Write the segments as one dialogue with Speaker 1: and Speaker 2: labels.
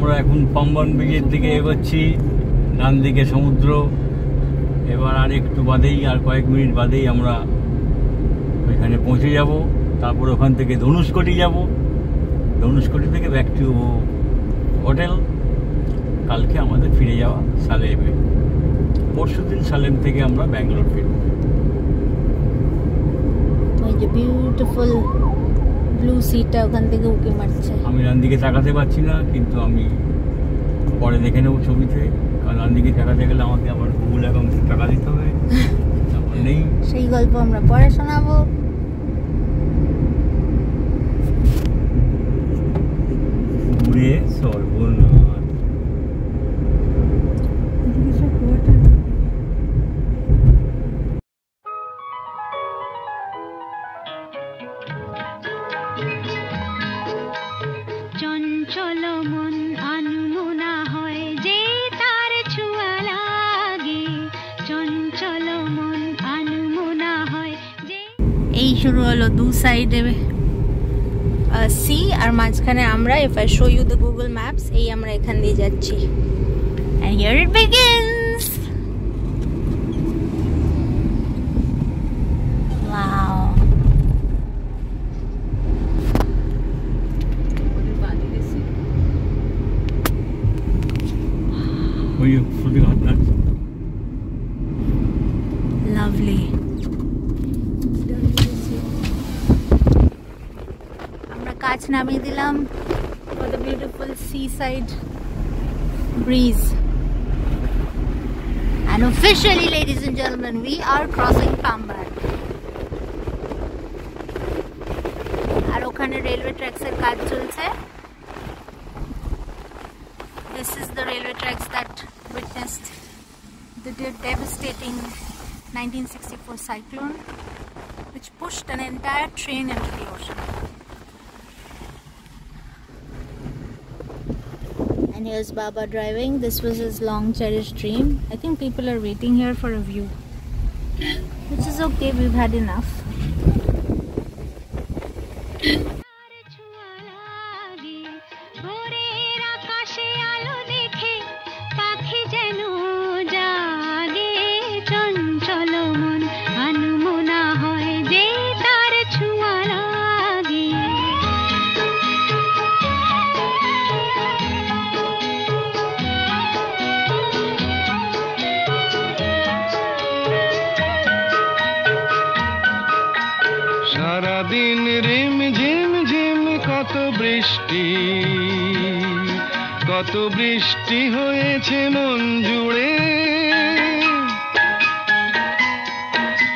Speaker 1: আমরা এখন পাম্বন ব্রিজের দিকে এগোচ্ছি, ডান দিকে সমুদ্র। এবার আর একটু বাদেই, আর কয়েক মিনিট বাদেই আমরা ওইখানে পৌঁছে যাব। তারপর ওখান থেকে ধনুষকোটি যাব, ধনুষকোটি থেকে ব্যাক টু হোটেল। কালকে আমাদের ফিরে যাওয়া সালেমে। পরশুদিন সালেম থেকে আমরা ব্যাঙ্গালোর ফিরব।
Speaker 2: ওই যে বিউটিফুল ব্লু সিটা ওখান থেকে উঁকি মারছে।
Speaker 1: আমি ডান দিকে তাকাতে পারছি না, কিন্তু আমি পরে দেখে নেবো ছবিতে। কারণ ডান দিকে তাকাতে গেলে আমাকে আবার গুগল অ্যাকাউন্টে টাকা দিতে হবে, তারপর নেই।
Speaker 2: সেই গল্প আমরা পরে শোনাবো।
Speaker 1: ঘুরে সর্বনাশ।
Speaker 3: চঞ্চল মন আনমনা হয় যে তার ছোঁয়া লাগে, চঞ্চল মন আনমনা হয় যে।
Speaker 2: এই শুরু হলো দু সাইডে সি আর মাঝখানে আমরা, if I show you the Google Maps, এই আমরা এখান দিয়ে যাচ্ছি। And here it begins. Wow.
Speaker 1: Were you flipping on that?
Speaker 2: Lovely. আমরা কাজ নামিয়ে দিলাম for the beautiful seaside breeze. And officially, ladies and gentlemen, we are crossing Pamban. আর ওখানে রেলওয়ে ট্র্যাকস এর কাজ চলছে। This is the railway tracks that witnessed the devastating 1964 cyclone, which pushed an entire train into the ocean. And here's Baba driving. This was his long cherished dream. I think people are waiting here for a view, which is okay, we've had enough.
Speaker 4: সারাদিন রিম ঝিম ঝিম কত বৃষ্টি, কত বৃষ্টি হয়েছে মন জুড়ে।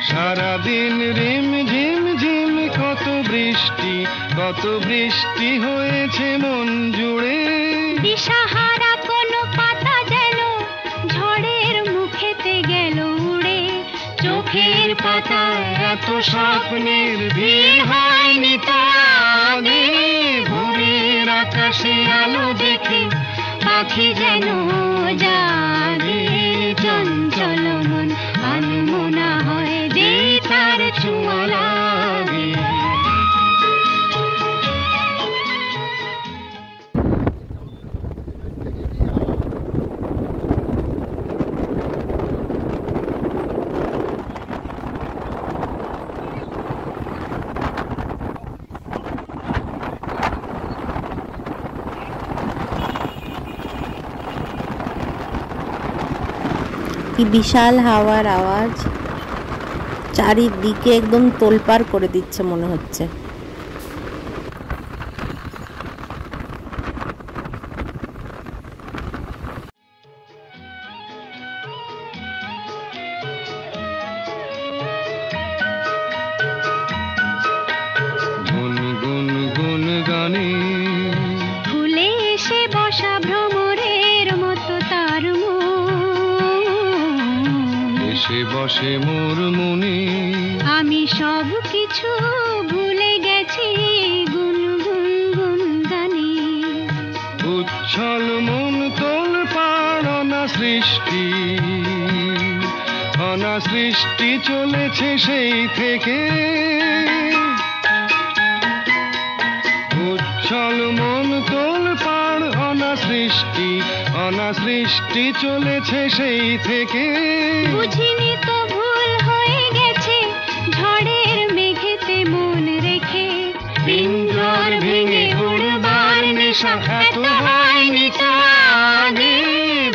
Speaker 4: সারাদিন রিম ঝিম ঝিম কত বৃষ্টি, কত বৃষ্টি হয়েছে মন জুড়ে।
Speaker 3: দিশাহারা কোনো পাতা যেন ঝড়ের মুখেতে গেল উড়ে, চোখের পাতায় এত স্বপ্নের ভিড় হয়নি তো আগে। ভোরের আকাশে আলো দেখে পাখি যেন জাগে, চঞ্চল মন আনমনা হয় যে তার ছোঁয়া লাগে।
Speaker 2: কি বিশাল হাওয়ার আওয়াজ, চারিদিকে একদম তোলপাড় করে দিচ্ছে মনে হচ্ছে।
Speaker 4: গুন গুন গুন গানে
Speaker 3: ফুলে এসে বসা ভ্রমরের মতো তার মন,
Speaker 4: এসে বসে মোর মনে।
Speaker 3: আমি সব কিছু ভুলে গেছি গুন গুন গুন গানে।
Speaker 4: উচ্ছল মন তোল পাড় অনা সৃষ্টি, অনা সৃষ্টি চলেছে সেই থেকে। উচ্ছল মন তোল পাড় অনা সৃষ্টি, বৃষ্টি চলেছে সেই থেকে।
Speaker 3: বুঝিনি তো ভুল হয়ে গেছে ঝড়ের মেঘেতে মন রেখে।
Speaker 4: পিঞ্জর ভেঙে উড়বার নেশা এত হয়নি তো আগে।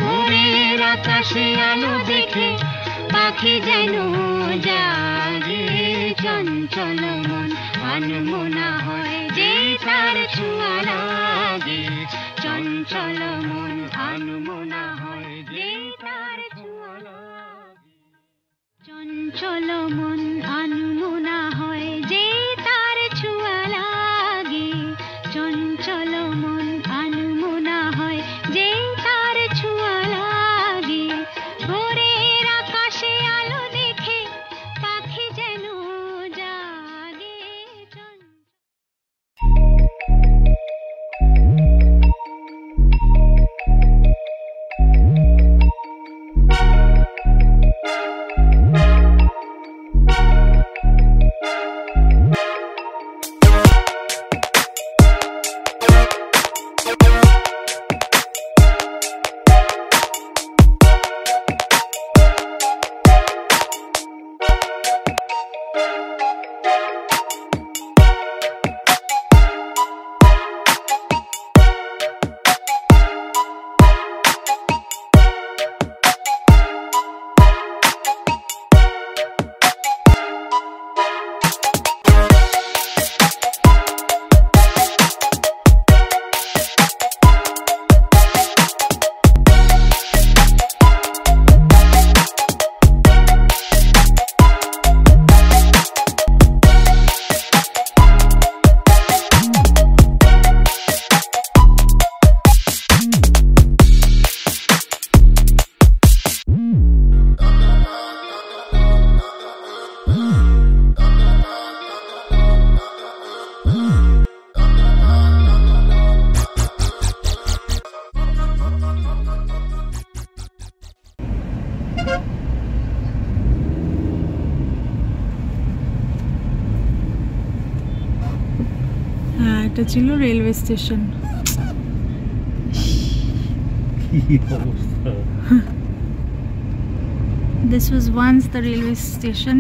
Speaker 4: ভোরের আকাশে আলো দেখে
Speaker 3: পাখি যেন জাগে। চঞ্চল মন আনমনা হয় যে তার ছোঁয়া লাগে। চঞ্চল মন আনমনা হয় যে তার ছোঁয়া লাগে। চঞ্চল মন আনমনা হয় যে তার ছোঁয়া লাগে। চঞ্চল মন আনমনা হয় যে তার ছোঁয়া লাগে। ভোরের আকাশে আলো দেখে পাখি যেন জাগে।
Speaker 2: হ্যাঁ, এটা ছিল রেলওয়ে স্টেশন।
Speaker 1: কি অবস্থা!
Speaker 2: This was once the railway station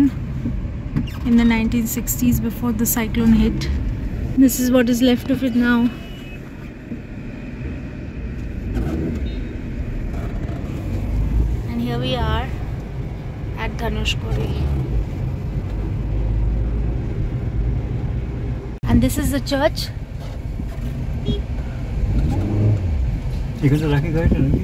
Speaker 2: in the 1960s before the cyclone hit. This is what is left of it now. And here we are at Dhanushkori. And this is the church.
Speaker 1: এখানে রাখি গাড়িটা নাকি?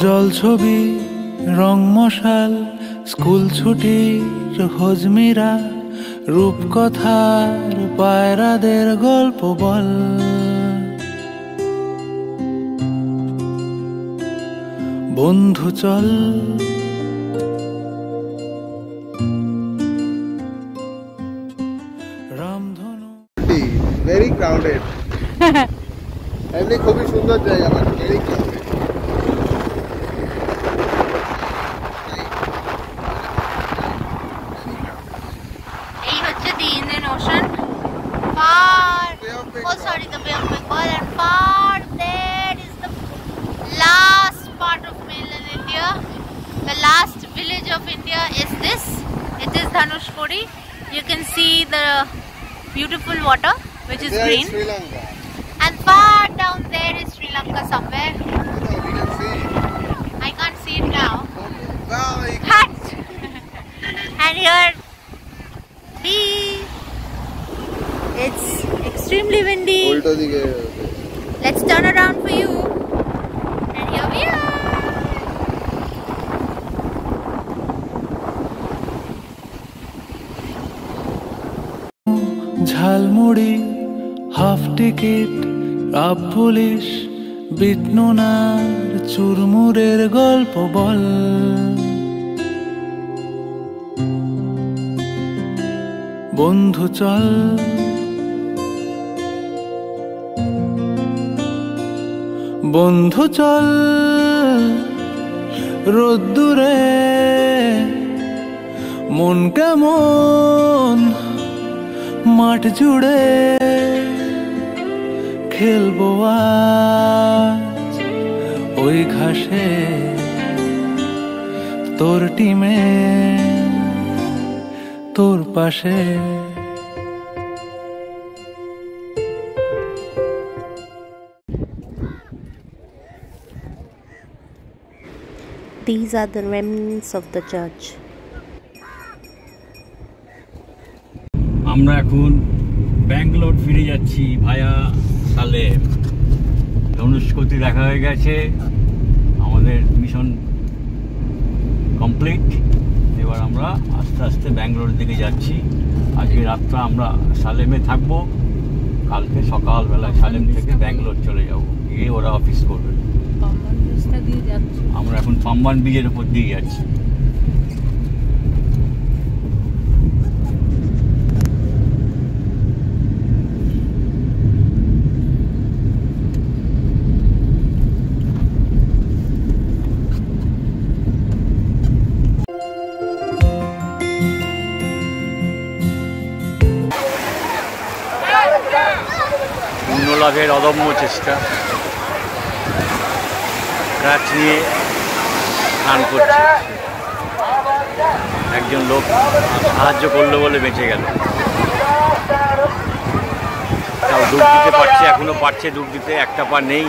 Speaker 5: জল ছবি রং মশাল school ছুটির হজমিরা রূপকথার পায়রাদের গল্প বল বন্ধু চল রামধনু
Speaker 6: ভেরি ক্রাউডেড এমনি খুবই সুন্দর জায়গা মানে very crowded
Speaker 2: beautiful water which is
Speaker 6: There
Speaker 2: green,
Speaker 6: is Sri Lanka.
Speaker 2: and far down there is Sri Lanka somewhere.
Speaker 6: We can see.
Speaker 2: I can't see it now.
Speaker 6: Wow,
Speaker 2: Hut! And here we, it's extremely windy.
Speaker 6: উল্টো দিকে
Speaker 2: Let's turn around for you. And here we are.
Speaker 5: Jhalmuri half ticket up police বিটনুনার চুরমুরের গল্প বল বন্ধু চল বন্ধু চল রোদ্দুরে মন কেমন মাঠ জুড়ে খেলবো আজ ওই ঘাসে তোর টিমে তোর পাশে
Speaker 7: These are the remnants of the church.
Speaker 1: আমরা এখন ব্যাঙ্গালোর ফিরে যাচ্ছি ভায়া সালেম। ধনুষ্কোটি দেখা হয়ে গেছে, আমাদের মিশন কমপ্লিট। এবার আমরা আস্তে আস্তে ব্যাঙ্গালোর দিকে যাচ্ছি। আজকে রাতটা আমরা সালেমে থাকবো, কালকে সকালবেলায় সালেম থেকে ব্যাঙ্গালোর চলে যাব, গিয়ে ওরা অফিস করবে। আমরা এখন পাম্বান ব্রিজের উপর দিয়ে যাচ্ছি। লাভের অদম্য চেষ্টা, ক্রাচ নিয়ে স্নান করছে। একজন লোক সাহায্য করলো বলে বেঁচে গেল। তাও ডুব দিতে পারছে, এখনো পারছে ডুব দিতে, একটা পা নেই।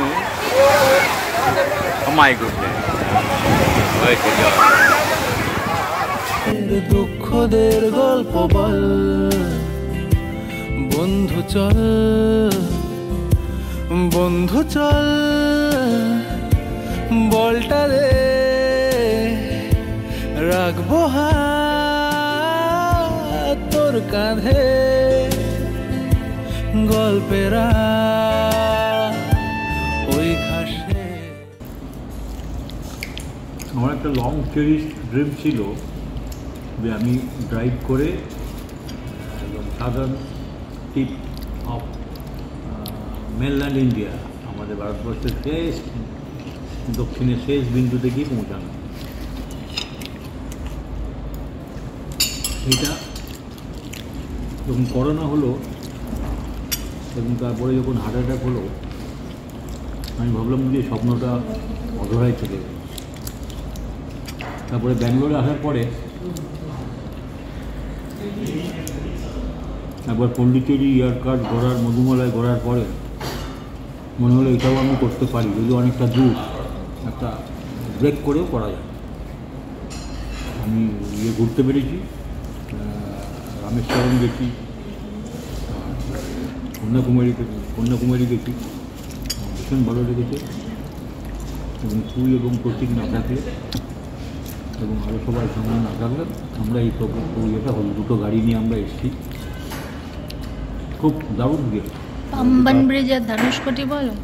Speaker 1: মাই গুডনেস, হয়েছে জল।
Speaker 5: দুঃখদের গল্প বল বন্ধু চল বন্ধু চল বলটা রে রাখবো হাত তোর কাঁধে গল্পেরা ওই ঘাসে।
Speaker 1: আমার একটা লং চেরিশ ড্রিম ছিল যে আমি ড্রাইভ করে southern tip of mainland India, আমাদের ভারতবর্ষের শেষ দক্ষিণের শেষ বিন্দুতে গিয়ে পৌঁছানো। এটা যখন করোনা হলো এবং তারপরে যখন হার্ট অ্যাটাক হলো, আমি ভাবলাম যে স্বপ্নটা অধরাই থেকে গেল। তারপরে ব্যাঙ্গালোরে আসার পরে একবার পন্ডিচেরি ইয়ারকাট ঘোরার, মধুমালায় ঘোরার পরে মনে হলো এটাও আমি করতে পারি, যদি অনেকটা দূর, একটা ব্রেক করেও করা যায়। আমি ঘুরতে পেরেছি, রামেশ্বরম গেছি, কন্যাকুমারী গেছি, ভীষণ ভালো লেগেছে। এবং তুই এবং প্রতীক না থাকলে এবং আরও সবাই সঙ্গে না থাকলে আমরা এই ইয়েটা হল, দুটো গাড়ি নিয়ে আমরা এসেছি, খুব দারুণ গিয়ে।
Speaker 2: পাম্বান ব্রিজ আর ধানুষকোটি বলো,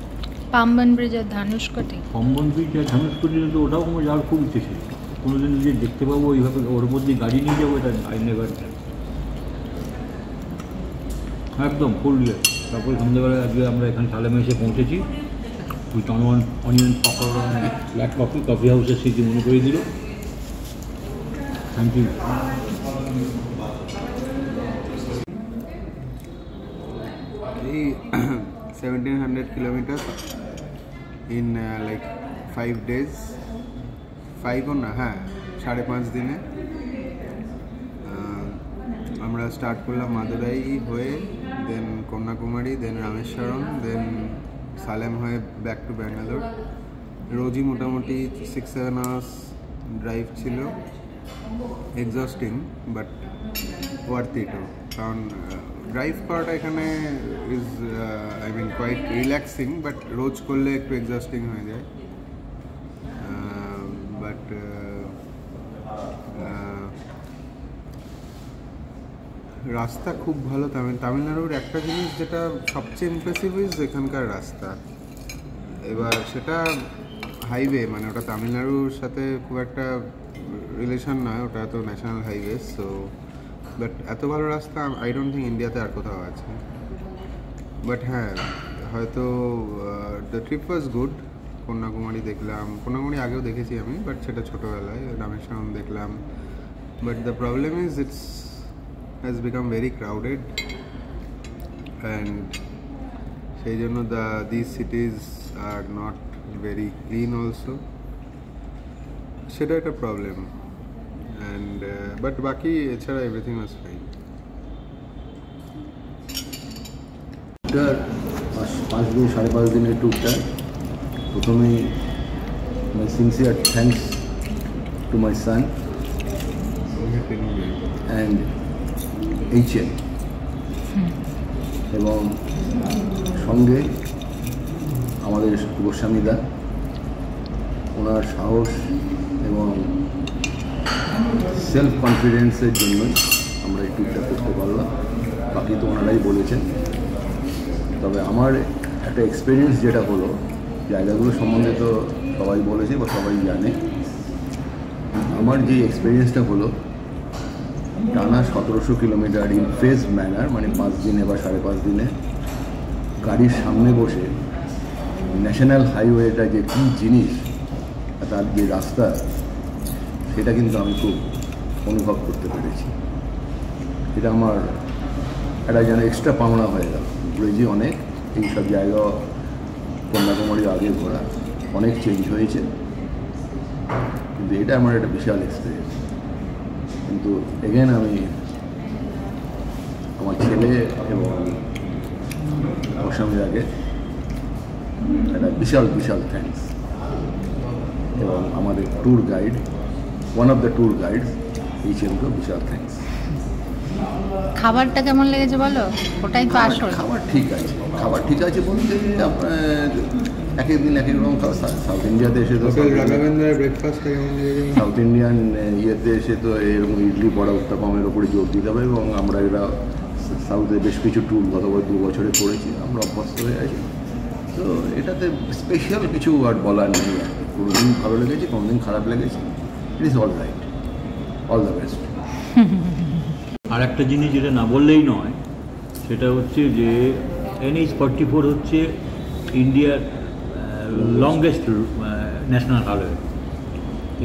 Speaker 2: পাম্বান ব্রিজ আর ধানুষকোটি।
Speaker 1: পাম্বান ব্রিজ আর ধানুষকোটি তো ওটাও আমার যাওয়ার খুব ইচ্ছে ছিল, কোনোদিন যে দেখতে পাবো ওইভাবে ওর মধ্যে গাড়ি নিয়ে যাবো, এটা আই নেভার একদম ফুল ইয়ে। তারপরে সন্ধ্যাবেলায় আজকে আমরা এখানে সালেমে এসে পৌঁছেছি। With onion pakora, black coffee হাউসের স্মৃতি মনে করে দিল। Thank you.
Speaker 6: এই 1700 কিলোমিটার ইন লাইক 5 days, 5 না, হ্যাঁ 5.5 দিনে আমরা স্টার্ট করলাম মাদুরাই হয়ে
Speaker 8: দেন কন্যাকুমারী, দেন রামেশ্বরম, দেন সালেম হয়ে ব্যাক টু ব্যাঙ্গালোর। রোজই মোটামুটি 6-7 আওয়ার্স ড্রাইভ ছিল, এক্সস্টিং বাট ওয়ার্থ ইটও, কারণ ড্রাইভ করাটা এখানে is I mean quite relaxing, but রোজ করলে একটু এক্সস্টিং হয়ে যায়। বাট রাস্তা খুব ভালো। তামিলনাড়ুর একটা জিনিস যেটা সবচেয়ে ইমপ্রেসিভ ইজ এখানকার রাস্তা। এবার সেটা হাইওয়ে, মানে ওটা তামিলনাড়ুর সাথে খুব একটা রিলেশন নয়, ওটা তো ন্যাশনাল হাইওয়ে। সো বাট এত ভালো রাস্তা আই ডোন্ট থিঙ্ক ইন্ডিয়াতে আর কোথাও আছে। বাট হ্যাঁ, হয়তো the trip was good. Kanyakumari দেখলাম, কন্যাকুমারী আগেও দেখেছি আমি, বাট সেটা ছোটোবেলায়। রামেশ্বরম দেখলাম, but the problem is it's has become very crowded, and সেই জন্য these cities are not very clean also, সেটা একটা প্রবলেম। and but বাকি এছাড়া everything was fine.
Speaker 9: টুরটার 5 দিন 5.5 দিনের টুরটা প্রথমেই my sincere thanks to my son and HM এবং সঙ্গে আমাদের গোস্বামীদা, ওনার সাহস এবং সেলফ কনফিডেন্সের জন্যই আমরা এই ট্যুরটা করতে পারলাম। বাকি তো ওনারাই বলেছেন। তবে আমার একটা এক্সপিরিয়েন্স যেটা হলো, জায়গাগুলো সম্বন্ধে তো সবাই বলেছে বা সবাই জানে, আমার যে এক্সপিরিয়েন্সটা হলো টানা 1700 কিলোমিটার ইন ফেজ ম্যানার, মানে 5 দিনে বা 5.5 দিনে গাড়ির সামনে বসে ন্যাশনাল হাইওয়েটা যে কী জিনিস, তার যে রাস্তা, সেটা কিন্তু আমি খুব অনুভব করতে পেরেছি। এটা আমার একটা যেন এক্সট্রা পাওনা হয়ে গেল। ঘুরেছি অনেক, এইসব জায়গা কন্যাকুমারী আগে ঘোরা, অনেক চেঞ্জ হয়েছে, কিন্তু এটা আমার একটা বিশাল এক্সপিরিয়েন্স। কিন্তু এগেন আমি আমার ছেলে এবং গোস্বামীদাকে একটা বিশাল বিশাল থ্যাঙ্কস, এবং আমাদের tour guide, one of the tour guides, এই ছেলেকেও বিশাল থ্যাঙ্কস।
Speaker 2: খাবারটা কেমন লেগেছে বলো? ওটাই তো আসল।
Speaker 9: খাবার ঠিক আছে, খাবার ঠিক আছে বলতে আপনার এক এক দিন এক এক রকম খাবার। সাউথ ইন্ডিয়াতে এসে তো
Speaker 8: ব্রেকফাস্টটা কেমন লেগেছে?
Speaker 9: সাউথ ইন্ডিয়ান ইয়েতে এসে তো এরকম ইডলি বড়া উত্তাপামের ওপরে জোর দিতে হবে, এবং আমরা এরা সাউথে বেশ কিছু ট্যুর গত 2 বছরে করেছি, আমরা অভ্যস্ত হয়ে আছি। তো এটাতে স্পেশাল কিছু আর বলার নেই। কোনোদিন ভালো লেগেছে, কোনোদিন খারাপ লেগেছে, it is all right, all the best.
Speaker 1: আর একটা জিনিস যেটা না বললেই নয়, সেটা হচ্ছে যে NH-44 হচ্ছে ইন্ডিয়ার লংগেস্ট ন্যাশনাল হাইওয়ে।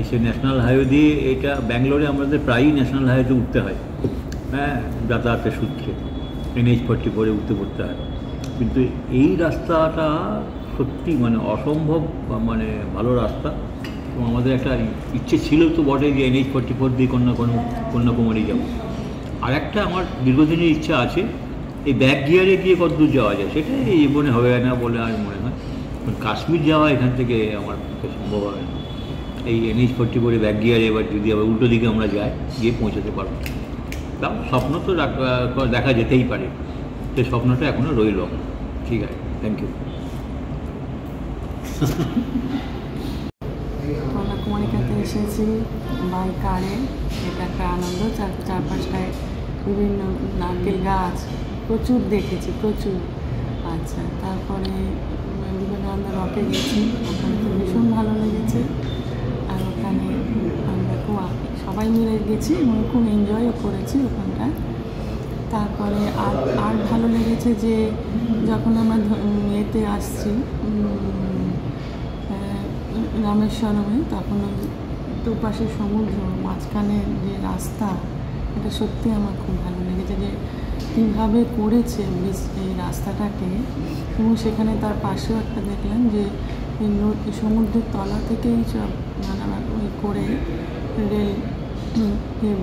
Speaker 1: সেই ন্যাশনাল হাইওয়ে দিয়ে এটা ব্যাঙ্গালোরে আমাদের প্রায়ই ন্যাশনাল হাইওয়েতে উঠতে হয়, হ্যাঁ, যাতায়াতের সূত্রে NH-44 উঠতে পড়তে হয়। কিন্তু এই রাস্তাটা সত্যি মানে অসম্ভব মানে ভালো রাস্তা, এবং আমাদের একটা ইচ্ছে ছিল তো বটে যে NH-44 দিয়ে কন্যাকুমারী যাবো। আর একটা আমার দীর্ঘদিনের ইচ্ছা আছে, এই ব্যাক গিয়ারে গিয়ে কতদূর যাওয়া যায় সেটা এই জীবনে হবে না বলে আমার মনে হয়। কাশ্মীর যাওয়া এখান থেকে আমার পক্ষে সম্ভব হবে না। এই NH-44 ব্যাক গিয়ারে এবার যদি আবার উল্টো দিকে আমরা যাই, গিয়ে পৌঁছাতে পারবো। তাও স্বপ্ন তো দেখা যেতেই পারে, সেই স্বপ্নটা এখনও রইল। ঠিক আছে, থ্যাংক ইউ।
Speaker 10: কন্যাকুমারীতে এসেছি বাই কারে, এটা একটা আনন্দ। চারপাশটায় বিভিন্ন নারকেল গাছ প্রচুর দেখেছি, প্রচুর। আচ্ছা, তারপরে বিবেকানন্দ রকে গেছি, ওখানে তো ভীষণ ভালো লেগেছে। আর ওখানে আমরা খুব সবাই মিলে গেছি এবং খুব এনজয়ও করেছি ওখানটায়। তারপরে আর ভালো লেগেছে যে যখন আমরা এতে আসছি রামেশ্বরমে, তখন দুপাশে সমুদ্র, মাঝখানে যে রাস্তা, এটা সত্যি আমার খুব ভালো লেগেছে যে কীভাবে করেছে এই রাস্তাটাকে। এবং সেখানে তার পাশেও একটা দেখলাম যে সমুদ্রের তলা থেকেই সব ওই করে রেল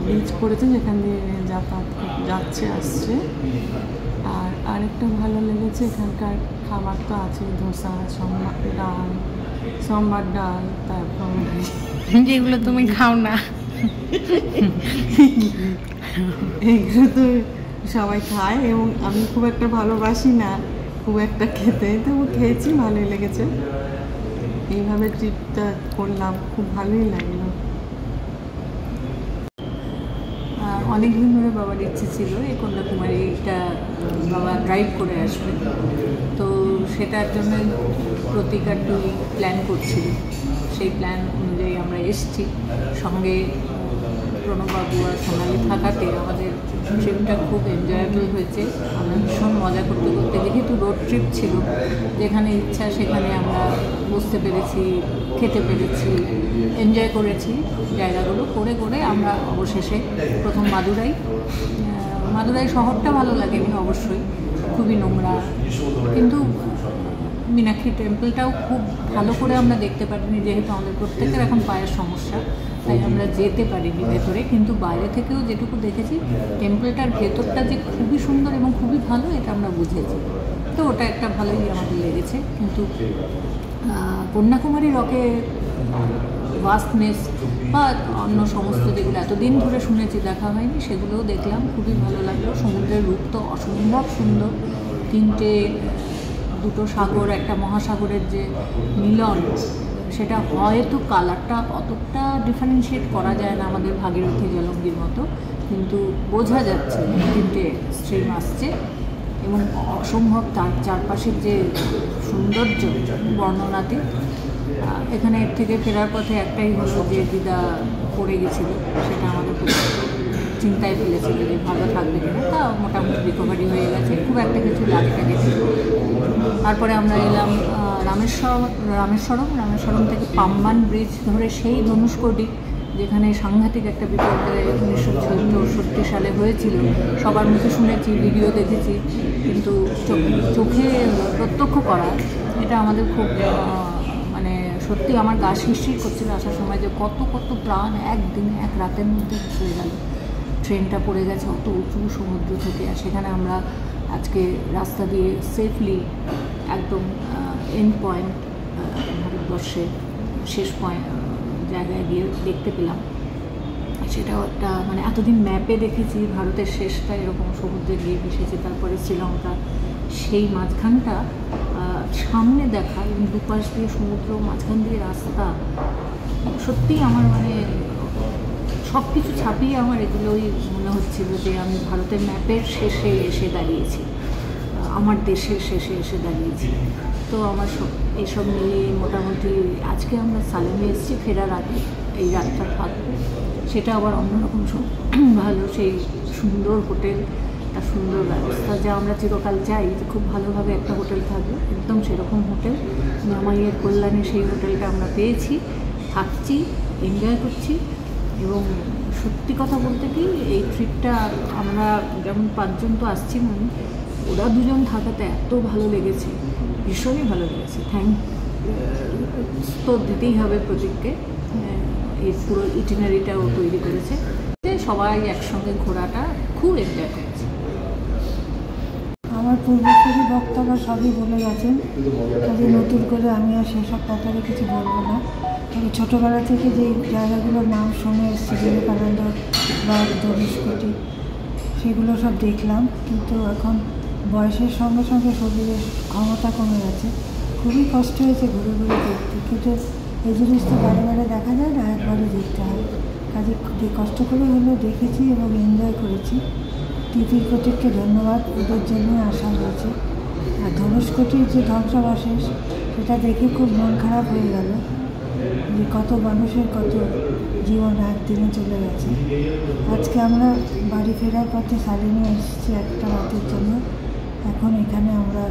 Speaker 10: ব্রিজ করেছে, যেখান দিয়ে রেল যাতায়াত যাচ্ছে আসছে। আর আরেকটা ভালো লেগেছে এখানকার খাবার তো আছে, ধোসা, সম্বার ডাল, তারপর
Speaker 2: যেগুলো তুমি খাও না
Speaker 10: এইগুলো তো সবাই খায় এবং আমি খুব একটা ভালোবাসি না খুব একটা খেতে, তো খেয়েছি, ভালোই লেগেছে। এইভাবে ট্রিপটা করলাম, খুব ভালোই লাগলো। অনেক দিন ধরে বাবার ইচ্ছে ছিল এই কন্যাকুমারীটা বাবা ড্রাইভ করে আসবে, তো সেটার জন্য প্রতিকার প্ল্যান করছিল। সেই প্ল্যান অনুযায়ী আমরা এসেছি। সঙ্গে প্রণববাবু আর সোনালি থাকাতে আমাদের ট্রিপটা খুব এনজয়েবল হয়েছে। আমরা ভীষণ মজা করতে করতে, যেহেতু রোড ট্রিপ ছিল, যেখানে ইচ্ছা সেখানে আমরা বসতে পেরেছি, খেতে পেরেছি, এনজয় করেছি জায়গাগুলো করে করে আমরা অবশেষে প্রথম মাদুরাই শহরটা ভালো লাগেনি অবশ্যই, খুবই নোংরা, কিন্তু মীনাক্ষী টেম্পলটাও খুব ভালো করে আমরা দেখতে পারিনি, যেহেতু আমাদের প্রত্যেকের এখন পায়ের সমস্যা, তাই আমরা যেতে পারিনি ভেতরে। কিন্তু বাইরে থেকেও যেটুকু দেখেছি টেম্পলটার ভেতরটা যে খুবই সুন্দর এবং খুবই ভালো, এটা আমরা বুঝেছি। তো ওটা একটা ভালোই আমাদের লেগেছে। কিন্তু কন্যাকুমারী রকে ভাস্টনেস বা অন্য সমস্ত যেগুলো এতদিন ধরে শুনেছি দেখা হয়নি, সেগুলোও দেখলাম, খুবই ভালো লাগলো। সমুদ্রের রূপ তো অসম্ভব সুন্দর, দুটো সাগর, একটা মহাসাগরের যে মিলন, সেটা হয়তো কালারটা অতটা ডিফারেন্সিয়েট করা যায় না আমাদের ভাগীরথী জলঙ্গির মতো, কিন্তু বোঝা যাচ্ছে তিনটে স্ট্রিম আসছে এবং অসম্ভব তার চারপাশের যে সৌন্দর্য বর্ণনাতে। এখানে এর থেকে ফেরার পথে একটাই হলো যে দিদা পড়ে গেছিল, সেটা আমাদের চিন্তায় ফেলেছিল যে ভালো থাকবে কিনা, তা মোটামুটি রিকভারি হয়ে গেছে, খুব একটা কিছু লাগেছিল। তারপরে আমরা এলাম রামেশ্বরম থেকে পাম্বান ব্রিজ ধরে সেই ধনুষ্কোটি, যেখানে সাংঘাতিক একটা বিপর্যয় 1964 সালে হয়েছিল। সবার মুখে শুনেছি, ভিডিও দেখেছি, কিন্তু চোখে প্রত্যক্ষ করা এটা আমাদের খুব মানে সত্যি আমার গা শিরশির করছিল আসার সময়, যে কত কত প্রাণ একদিন এক রাতের মধ্যে চলে গেল। ট্রেনটা পড়ে গেছে অত উঁচু সমুদ্র থেকে, আর সেখানে আমরা আজকে রাস্তা দিয়ে সেফলি একদম এন্ড পয়েন্ট, ভারতবর্ষের শেষ জায়গায় গিয়ে দেখতে পেলাম। সেটাও একটা মানে এতদিন ম্যাপে দেখেছি ভারতের শেষটা এরকম সমুদ্রে গিয়ে ভেসেছে, তারপরে শ্রীলঙ্কা, সেই মাঝখানটা সামনে দেখা এবং দুপাশ দিয়ে সমুদ্র, মাঝখান দিয়ে রাস্তা, সত্যিই আমার মানে সব কিছু ছাপিয়ে আমার এগুলোই মনে হচ্ছিল যে আমি ভারতের ম্যাপের শেষে এসে দাঁড়িয়েছি, আমার দেশের শেষে এসে দাঁড়িয়েছি। তো আমার এইসব মিলিয়ে মোটামুটি আজকে আমরা সালেমে এসেছি, ফেরার আগে এই রাতটা থাকবো, সেটা আবার অন্যরকম ভালো, সেই সুন্দর হোটেল, একটা সুন্দর ব্যবস্থা, যা আমরা চিরকাল চাই যে খুব ভালোভাবে একটা হোটেল থাকবে, একদম সেরকম হোটেল মামাইয়ের কল্যাণে সেই হোটেলটা আমরা পেয়েছি, থাকছি, এনজয় করছি। এবং সত্যি কথা বলতে কি, এই ট্রিপটা আমরা যেমন 5 জন তো আসছি, মানে ওরা 2 জন থাকাতে এত ভালো লেগেছে, ভীষণই ভালো লেগেছে। তো দিতেই হবে প্রতীককে, এই পুরো ইটিনারিটাও তৈরি করেছে, সবাই একসঙ্গে ঘোরাটা খুব এনজয় করেছে।
Speaker 11: আমার পূর্বপুরী বক্তারা সবই বলে গেছেন, কাজে নতুন করে আমি আর সেসব ব্যাপারে কিছু বলবো না। তবে ছোটোবেলা থেকে যে জায়গাগুলোর নাম শুনে এসেছি, বিবেকানন্দ বা ধনুষ্কোটি, সেগুলো সব দেখলাম, কিন্তু এখন বয়সের সঙ্গে সঙ্গে শরীরের ক্ষমতা কমে গেছে, খুবই কষ্ট হয়েছে ঘুরে ঘুরে দেখতে, কিন্তু এই জিনিস তো বারে বারে দেখা যায় না, একবারে দেখতে হয়। কাজে কষ্ট করে হলেও দেখেছি এবং এনজয় করেছি। তিতির প্রতীককে ধন্যবাদ, ওদের জন্য আসা হয়েছে। আর ধনুষ্কোটির যে ধ্বংসাবশেষ, সেটা দেখে খুব মন খারাপ হয়ে গেল, যে কত মানুষের কত জীবন একদিনে চলে গেছে। আজকে আমরা বাড়ি ফেরার পথে সালেমে এসেছি একটা রাতের জন্য। এখন এখানে আমরা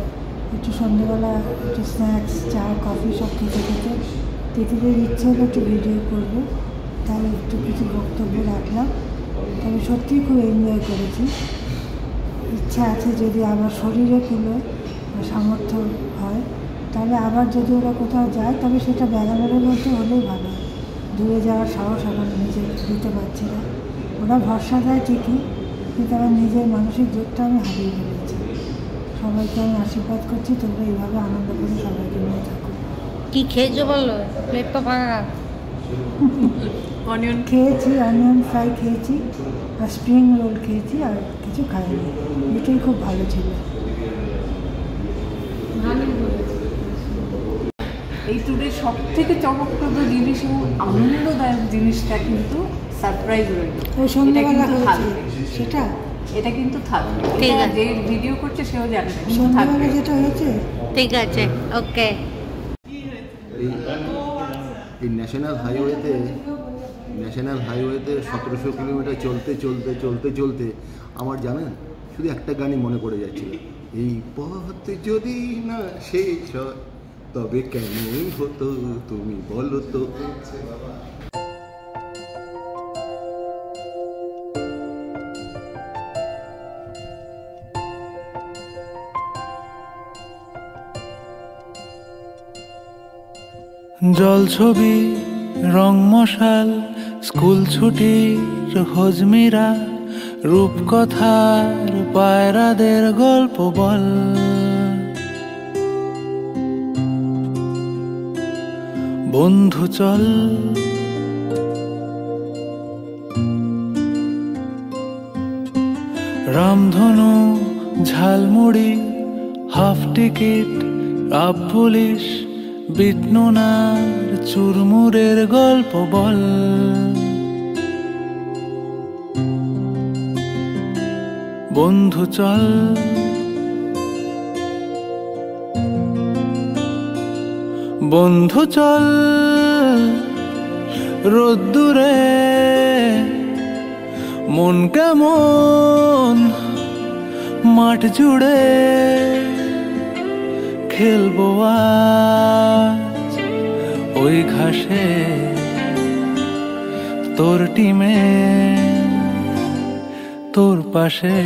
Speaker 11: একটু সন্ধ্যেবেলা একটু স্ন্যাক্স, চা, কফি সব খেতে খেতে তিতিরের ইচ্ছে হলো একটু ভিডিও করবো, তাহলে একটু কিছু বক্তব্য রাখলাম। তবে সত্যিই খুব এনজয় করেছি। ইচ্ছা আছে যদি আবার শরীরে কুলো সামর্থ্য হয়, তাহলে আবার যদি ওরা কোথাও যায়, তবে সেটা ব্যাঙ্গালোরের মধ্যে হলেই ভালো। দূরে যাওয়ার সাহস আমার নিজে দিতে পারছি না। ওরা ভরসা দেয় ঠিকই, কিন্তু আমার নিজের মানসিক জোরটা আমি হারিয়ে ফেলেছি। সবাইকে আমি আশীর্বাদ করছি, তোমরা এইভাবে আনন্দ করে সবাইকে নিয়ে থাকো।
Speaker 2: কি খেয়েছো বলো? প্লেট তো ফাঁকা।
Speaker 11: অনিয়ন খেয়েছি, অনিয়ন ফ্রাই খেয়েছি, আর স্প্রিং রোল খেয়েছি, আর কিছু খাইনি। এটাই খুব ভালো ছিল।
Speaker 10: এই ট্যুরের সব থেকে চমকপ্রদ জিনিস এবং আনন্দদায়ক জিনিসটা কিন্তু সারপ্রাইজ রইল।
Speaker 11: ওই সন্ধ্যাবেলা সেটা
Speaker 10: এটা কিন্তু থাকবে।
Speaker 2: ঠিক আছে,
Speaker 10: যে ভিডিও করছে সেও জানে না,
Speaker 11: সন্ধ্যাবেলা যেটা হয়েছে।
Speaker 2: ঠিক আছে, ওকে।
Speaker 9: এই ন্যাশনাল হাইওয়েতে 1700 কিলোমিটার চলতে চলতে চলতে চলতে আমার জানেন শুধু একটা গানই মনে পড়ে যাচ্ছিল, এই পথ যদি না শেষ হয় তবে কেমন হতো তুমি বলো তো।
Speaker 5: জলছবি, রং মশাল, স্কুল ছুটির হজমিরা, রূপকথার পায়রাদের গল্প বল, বন্ধু চল রামধনু, jhalmuri, half ticket, up police, বিটনুনার চুরমুরের গল্প বল, বন্ধু চল বন্ধু চল রোদ্দুরে, মন কেমন মাঠ জুড়ে, খেলবো আজ ওই ঘাসে তোর টিমে তোর পাশে।